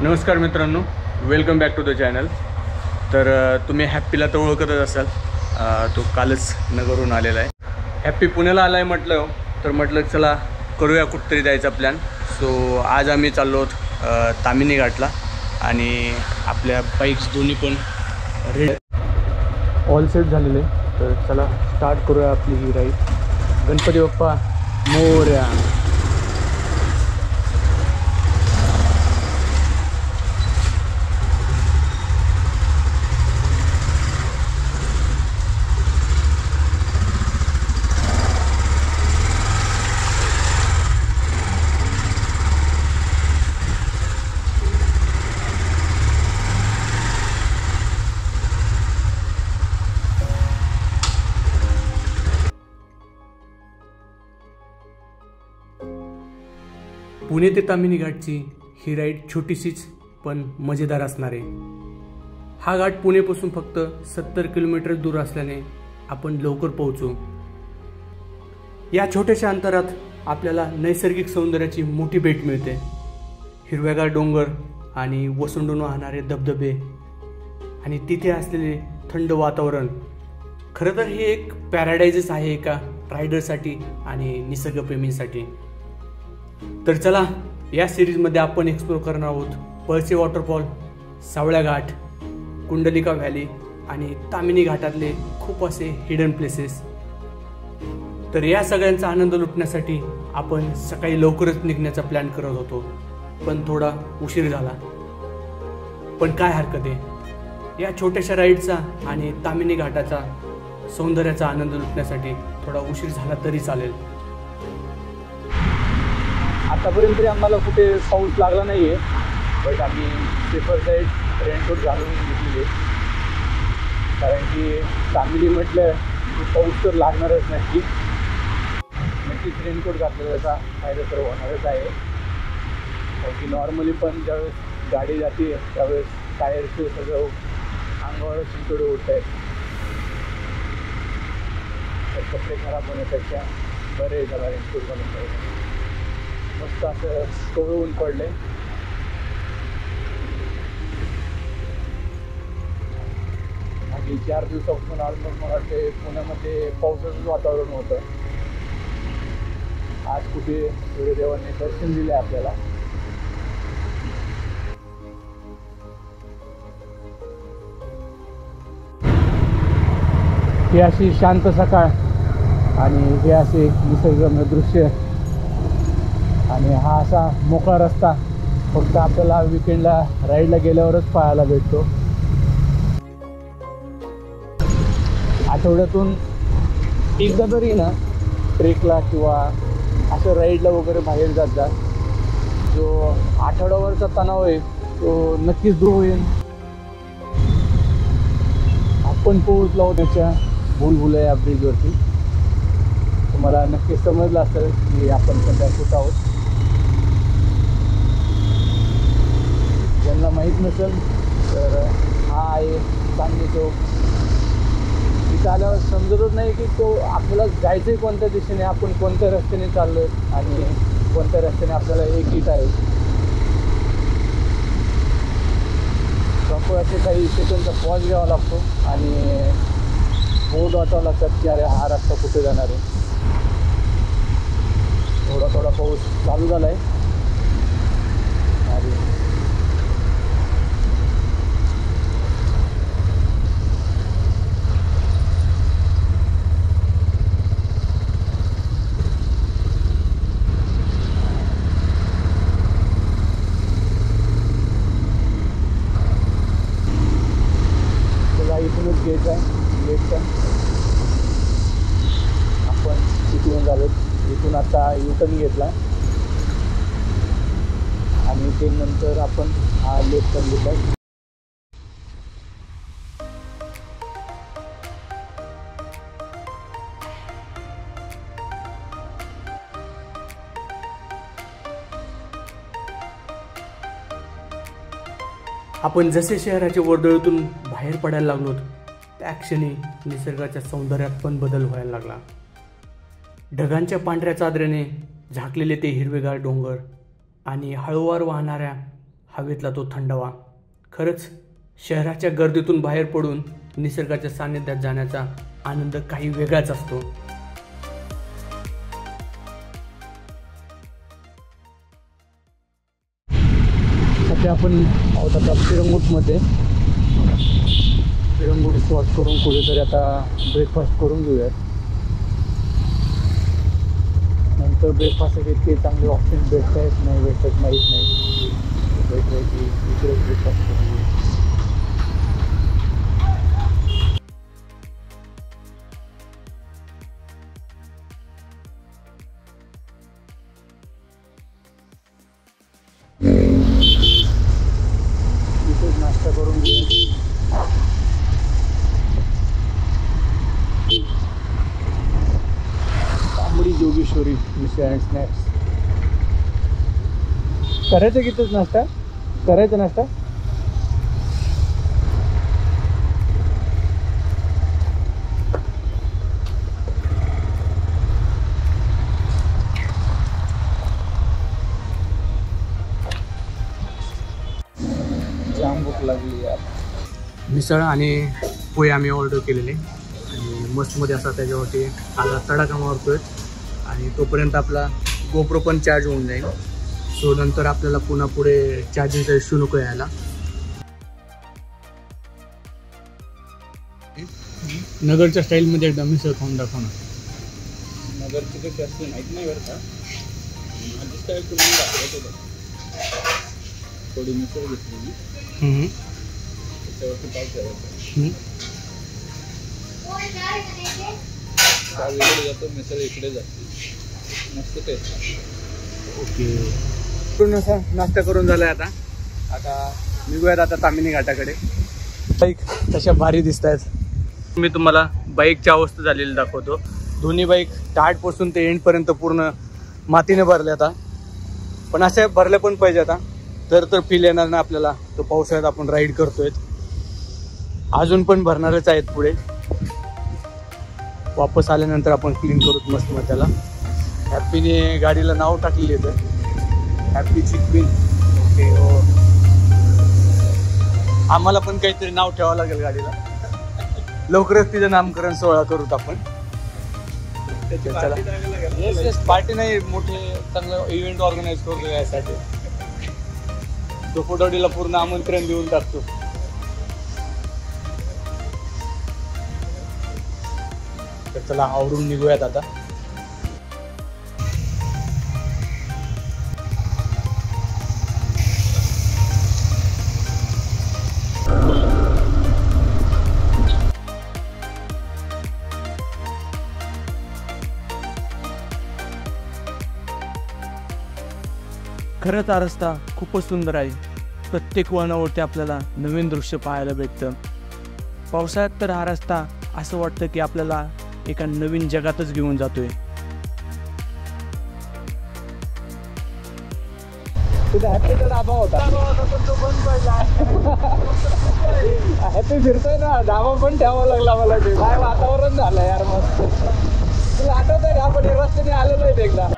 नमस्कार मित्रांनो, welcome back to the channel. तर तुम्ही हॅप्पीला तर ओळखतच असाल, तो कालच नगरहून आलेला आहे। हॅप्पी पुण्याला आला आहे म्हटलं तर म्हटलं चला करूया कुठेतरी जायचा प्लॅन। सो आज आम्ही चाललो आहोत तामिनी घाटला आणि आपल्या बाईक्स दोन्ही पण रेडी ऑल सेट झालेले। तर चला स्टार्ट करूया आपली ही राईड। गणपती बाप्पा मोरया। पुणे ते तामिनी घाटची ही राईड छोटीशीच पण मजेदार असणार आहे। हा घाट पुणेपासून फक्त 70 किलोमीटर दूर असल्याने आपण लवकर पोहोचू। या छोट्याशा अंतरात आपल्याला नैसर्गिक सौंदर्याची मोठी भेट मिळते। हिरव्यागार डोंगर आणि वसंडून वाहणारे धबधबे आणि तिथे असलेले थंड वातावरण, खरं तर हे एक पॅराडाईजच आहे एका रायडरसाठी आणि निसर्गप्रेमींसाठी। तर चला या सिरीजमध्ये आपण एक्सप्लोर करणार आहोत पळसे वॉटरफॉल, सावळ्या घाट, कुंडलिका व्हॅली आणि तामिनी घाटातले खूप असे हिडन प्लेसेस। तर या सगळ्यांचा आनंद लुटण्यासाठी आपण सकाळी लवकरच निघण्याचा प्लॅन करत होतो, पण थोडा उशीर झाला। पण काय हरकत आहे, या छोट्याशा राईडचा आणि तामिनी घाटाचा सौंदर्याचा आनंद लुटण्यासाठी थोडा उशीर झाला तरी चालेल। आतापर्यंत तरी आम्हाला कुठे पाऊस लागला नाही आहे, बट आम्ही सेफर साईड रेनकोट घालून घेतलेले, कारण की तामिनी म्हटलं की पाऊस तर लागणारच नाही। नक्कीच रेनकोट घातलेल्याचा फायदा तर होणारच आहे, कारण की नॉर्मली पण ज्यावेळेस गाडी जाते त्यावेळेस टायरचे सगळं अंगावर शिंतोडे उडत आहेत, तर कपडे खराब होण्यापेक्षा बरे झाला रेनकोट घालून पाहिजे। मस्त असं कोवळं ऊन पडले। आणि 4 दिवसापासून ऑलमोस्ट मला वाटते पुण्यामध्ये पावसाचंच वातावरण होतं। आज कुठे सूर्यदेवाने दर्शन दिले आपल्याला। ही अशी शांत सकाळ आणि हे असे निसर्गरम्य दृश्य आणि हा असा मोकळा रस्ता फक्त आपल्याला विकेंडला राईडला गेल्यावरच पाहायला भेटतो। आठवड्यातून एकदा तरी ना ट्रेकला किंवा असं राईडला वगैरे बाहेर जात जा, जो आठवड्यावरचा तणाव आहे तो नक्कीच दूर होईल। आपण पोहोचलो त्याच्या भूलभुलैया ब्रिजवरती। तुम्हाला नक्कीच समजलं असेल की आपण सध्या कुठं आहोत। ज्यांना माहीत नसेल तर हा आहे चांदणी चौक। तिथं आल्यावर समजतच नाही की तो आपल्याला जायचं आहे कोणत्या दिशेने, आपण कोणत्या रस्त्याने चाललो आहे आणि कोणत्या रस्त्याने आपल्याला एक्झिट आहे। प्रॉपर असे काही सेकंडचा पॉज घ्यावा लागतो आणि बोर्ड वाचावं लागतात की अरे हा रस्ता कुठे जाणार आहे। थोडा थोडा पाऊस चालू झाला आहे आणि इथूनच गेट आहे गेटचा। आपण इथून झालो, इथून आता युटर्न घेतला आणि ते नंतर आपण हा लेफ्ट टर्न घेतला। आपण जसे शहराच्या वर्दळीतून बाहेर पडायला लागलो त्या क्षणी निसर्गाच्या सौंदर्यात पण बदल व्हायला लागला। ढगांच्या पांढऱ्या चादरीने झाकलेले ते हिरवेगार डोंगर आणि हळूवार वाहणाऱ्या हवेतला तो थंडावा. खरंच शहराच्या गर्दीतून बाहेर पडून निसर्गाच्या सानिध्यात जाण्याचा आनंद काही वेगळाच असतो. सध्या आपण आहोत आता पिरंगुटमध्ये. पिरंगुट क्रॉस करून कुठेतरी आता ब्रेकफास्ट करून घेऊयात. नंतर ब्रेकफास्टसाठी इतके चांगले ऑप्शन भेटत आहेत नाही भेटत माहीत नाही. भेटत की इकडे ब्रेकफास्ट करून घेऊ. इथेच नाश्ता करून घेऊ. तांबडी जोगेश्वरी मिसळ अँड स्नॅक्स. करायचं कितीच नाश्ता करायचा नाश्ता. जाम भूक लागली यार. मिसळ आणि पोहे आम्ही ऑर्डर केलेले आणि मस्तमध्ये असा त्याच्यावरती आता तडाखा मारतोय आणि तोपर्यंत आपला गोप्रो पण चार्ज होऊन जाईल. सो नंतर आपल्याला पुन्हा पुढे चार्जिंगचा इश्यू नको यायला. नगरच्या स्टाईलमध्ये एकदा मिसळ खाऊन दाखव ना. नगरची काही जास्त माहीत नाही बरं का. माझी स्टाईल तुम्ही दाखवत होतं. थोडी मिसळ घेतली त्याच्यावरती पाव ठेवायचा. पाव इकडे जातो मिसळ इकडे जाते. मस्त टेस्ट. ओके पूर्ण असा नाश्ता करून झाला आहे. आता निघूयात आता तामिनी घाटाकडे. बाईक तशा भारी दिसत आहेत. मी तुम्हाला बाईकची अवस्था झालेली दाखवतो. दोन्ही बाईक स्टार्टपासून ते एंडपर्यंत पूर्ण मातीने भरले. आता पण अशा भरल्या पण पाहिजे आता तर फील येणार ना आपल्याला. तो पावसाळ्यात आपण राईड करतोय. अजून पण भरणारच आहेत पुढे. वापस आल्यानंतर आपण क्लीन करूत मस्त मग त्याला. हॅपीने गाडीला नाव टाकलेली येतं हॅपी चिकविन. ओके हो आम्हाला पण काहीतरी नाव ठेवावं लागेल गाडीला. लवकरच तिचं नामकरण सोहळा करूत आपण. पार्टी नाही मोठे चांगलं इव्हेंट ऑर्गनाईज करतो यासाठी. तो फोटोडीला पूर्ण आमंत्रण देऊन टाकतो. तर चला आवरून निघूयात आता. खरंच हा रस्ता खूपच सुंदर आहे. प्रत्येक वळणावरती आपल्याला नवीन दृश्य पाहायला भेटतं. पावसाळ्यात तर हा रस्ता असं वाटतं की आपल्याला एका नवीन जगातच घेऊन जातोय. हॅपीचा डाबा होता पण तो बंद पडला. हॅपी फिरतोय ना. डाबा पण ठेवावा लागला मला. ते काय वातावरण झालं यार मस्त. तुला आठवत आहे का आपण रस्त्याने आलेलो आहे एकदा.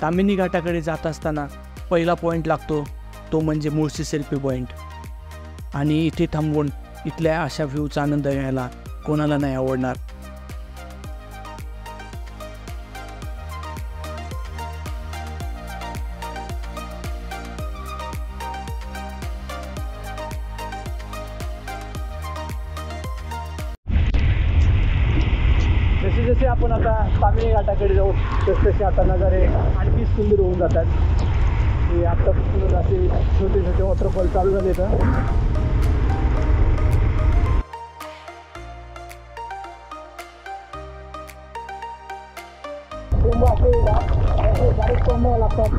तामिनी घाटाकडे जात असताना पहिला पॉईंट लागतो तो म्हणजे मुळशी सेल्फी पॉईंट. आणि इथे थांबवून इथल्या अशा व्ह्यूचा आनंद घ्यायला कोणाला नाही आवडणार. जसे जसे आपण आता तामिनी घाटाकडे जाऊ तसे आता नजारे आणखी सुंदर होऊन जातात. हे आत्तापासून असे छोटे छोटे वॉटरफॉल चालू झाले तर कोंब लागतात.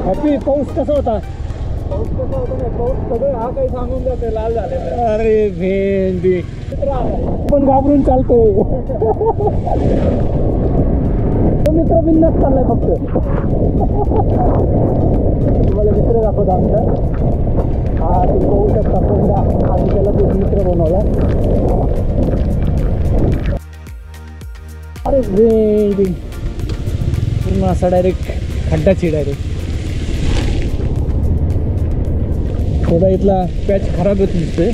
हॅपी पाऊस कसा होता? पाऊस कसा होता नाही, पाऊस सगळं हा काही सांगून जाते लाल झालेलं. अरे भेंडी पण घाबरून चालतोय. तो मित्र बिंदास चाललाय फक्त. तुम्हाला मित्र दाखवतो आमचा. हा तुम्ही पाहू शकता पण आम्ही त्याला तो मित्र बनवला. अरे भेंडी पूर्ण असा डायरेक्ट खड्डाची डायरेक्ट. थोडा इथला पॅच खराबच दिसतोय.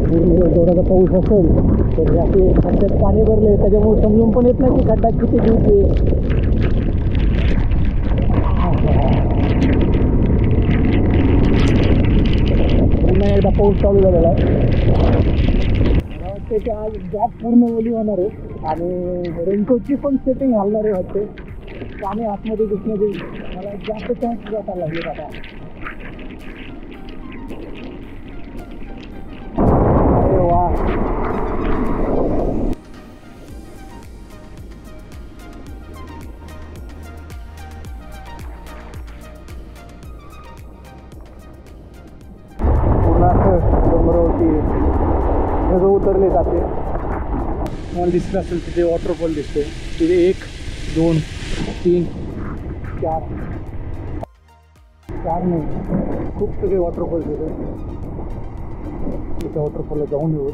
पूर्ण जोराचा पाऊस असेल तर असे खड्ड्यात पाणी भरले, त्याच्यामुळे समजून पण येत नाही की खड्डा किती डीप आहे. पुन्हा एकदा पाऊस चालू झालेला आहे. मला वाटते की आज जॉब पूर्ण ओली होणार आहे आणि रेनकोटची पण सेटिंग घालणार आहे वाटते. पाणी आतमध्ये घुसण्याचे मला जास्त चान्स जाता लागेल आता. अरे वा, पूर्ण असं डोंगरावरती ढग उतरले जाते. मला दिसलं असेल तिथे वॉटरफॉल दिसते. तिथे 1 2 3 4 नाही, खूप सगळे वॉटरफॉल्स येते. त्या वॉटरफॉलला जाऊन येऊ.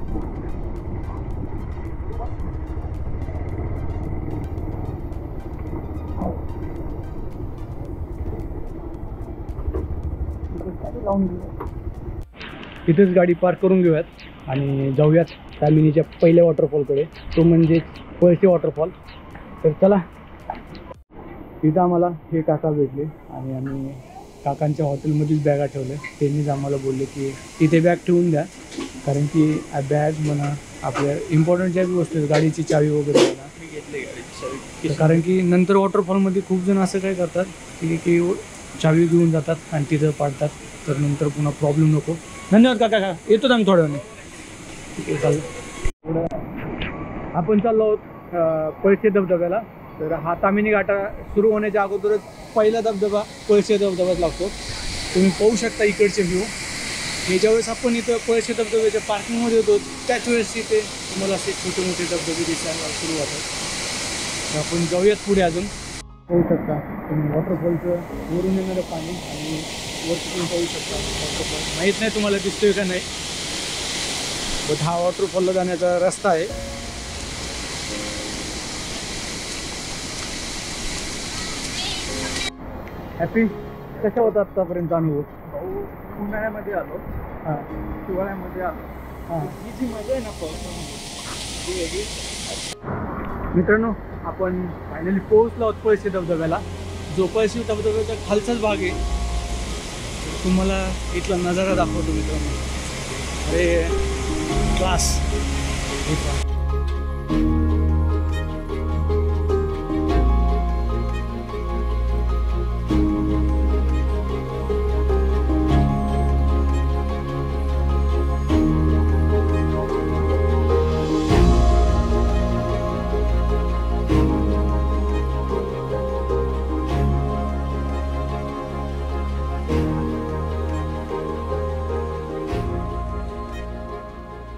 तिथेच गाडी पार्क करून घेऊयात आणि जाऊयात तामिनीच्या पहिल्या वॉटरफॉलकडे, तो म्हणजे पळशी वॉटरफॉल. तर चला. तिथं आम्हाला हे काका भेटले आणि आम्ही काकांच्या हॉटेलमध्येच बॅगा ठेवल्या. त्यांनीच आम्हाला बोलले की तिथे बॅग ठेवून द्या, कारण की बॅग म्हणा आपल्या इम्पॉर्टंट ज्या वस्तू आहेत, गाडीची चावी वगैरे म्हणा, मी घेतली गाडीची चावी. कारण की नंतर वॉटरफॉलमध्ये खूप जण असं काय करतात की चावी घेऊन जातात आणि तिथं पाडतात, तर नंतर पुन्हा प्रॉब्लेम नको. धन्यवाद काका. येतो आम्ही थोड्या वेळाने. ठीक आहे, चालेल. आपण चाललो आहोत पळशी धबधब्याला. तर हा तामिनी घाटा सुरू होण्याच्या अगोदरच पहिला धबधबा पळशी धबधब्यात लागतो. तुम्ही पाहू शकता इकडचे व्ह्यू. हे ज्यावेळेस आपण इथं पळशी धबधब्याच्या पार्किंगमध्ये होतो त्याच वेळेस इथे तुम्हाला असे छोटे मोठे धबधबे दिसायला सुरू होतात. तर आपण जाऊयात पुढे. अजून पाहू शकता तुम्ही वॉटरफॉलचं वरून येणारं पाणी आणि वरती तुम्ही पाहू शकता वॉटरफॉल. माहीत नाही तुम्हाला दिसतोय का नाही, बट हा वॉटरफॉलला जाण्याचा रस्ता आहे. हॅपी कशा होता आत्तापर्यंत अनुभव? उन्हाळ्यामध्ये आलो, हां हिवाळ्यामध्ये आलो. हां. ही जी मजा आहे ना पावसामध्ये ती वेगळी. मित्रांनो, आपण फायनली पोहोचलो आहोत पळशी धबधब्याला. जो पळशी धबधब्याचा खालचाच भाग आहे. तुम्हाला इथला नजारा दाखवतो मित्रांनो. अरे क्लास.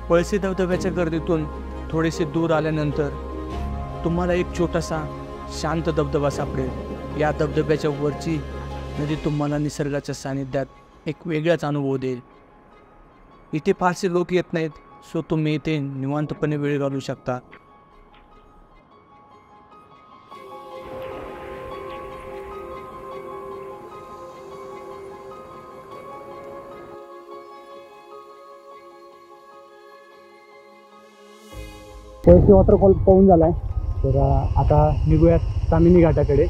पळशी धबधब्याच्या गर्दीतून थोडेसे दूर आल्यानंतर तुम्हाला एक छोटासा शांत धबधबा सापडेल. या धबधब्याच्या वरची नदी तुम्हाला निसर्गाच्या सानिध्यात एक वेगळाच अनुभव देईल. इथे फारसे लोक येत नाहीत, सो तुम्ही इथे निवांतपणे वेळ घालवू शकता. पळशी वॉटरफॉल पाहून झाला आहे. तर आता निघूयात तामिनी घाटाकडे.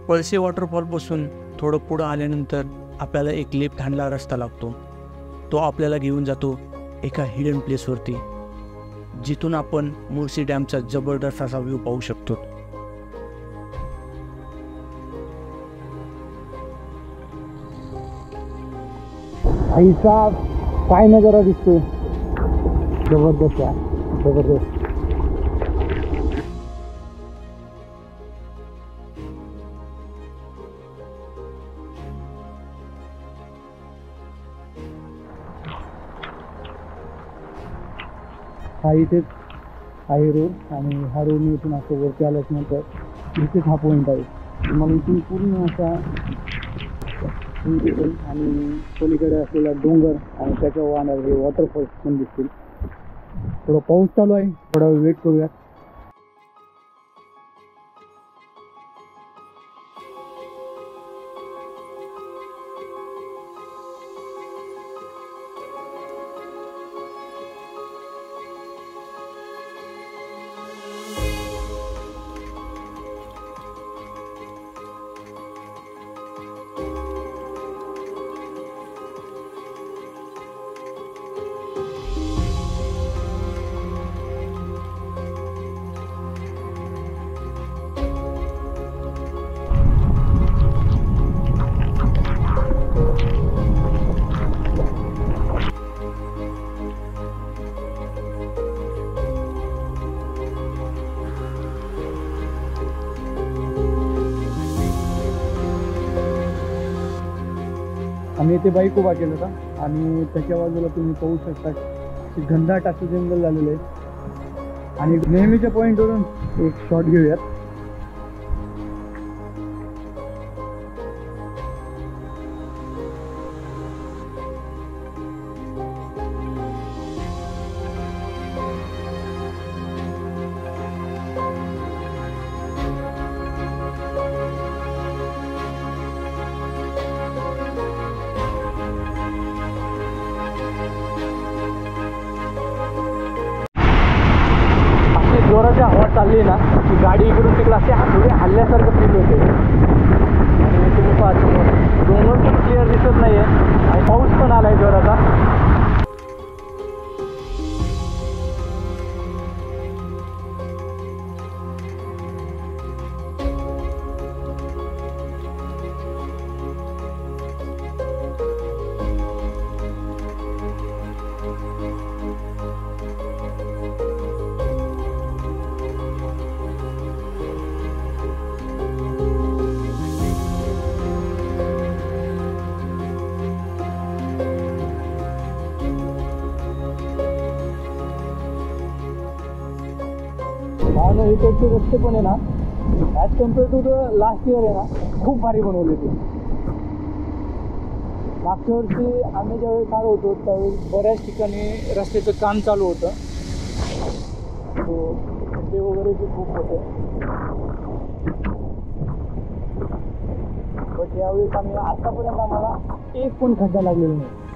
पळसे वॉटरफॉलपासून थोडं पुढं आल्यानंतर आपल्याला एक लेफ्ट हँडला रस्ता लागतो. तो आपल्याला घेऊन जातो एका हिडन प्लेसवरती, जिथून आपण मुळशी डॅमचा जबरदस्त असा व्ह्यू पाहू शकतो. आईचा काय नजारा दिसतोय, जबरदस्त आहे, जबरदस्त. हा इथेच आहे रोड आणि ह्या रोडने इथून असं वरती आल्याच नंतर इथेच हा पॉईंट आहे. मग इथून पूर्ण असा आणि पलीकडे असलेला डोंगर आणि त्याच्यावर वाहणारे वॉटरफॉल्स पण दिसतील. थोडा पाऊस चालू आहे, थोडा वेळ वेट करूयात. आम्ही इथे बाईक उभा केला होता आणि त्याच्या बाजूला तुम्ही पाहू शकता की घनदाट असं जंगल झालेलं आहे. आणि नेहमीच्या पॉईंटवरून एक शॉट घेऊयात. जोराची हवा चालली ना की गाडी इकडून तिकडे असे थोडी हल्ल्यासारखं फील होते. आणि तुम्ही पाहता डोंगर पण क्लिअर दिसत नाही आहे आणि पाऊस पण आला आहे जोराचा. आणि इकडचे रस्ते पण आहे ना as compare to the last year आहे ना खूप भारी बनवले ते. मागच्या वर्षी आम्ही ज्यावेळी चालू होतो त्यावेळी बऱ्याच ठिकाणी रस्त्याचं काम चालू होतं, ते वगैरे ते खूप होते. बट यावेळेस आम्ही आतापर्यंत आम्हाला एक पण खड्डा लागलेला नाही.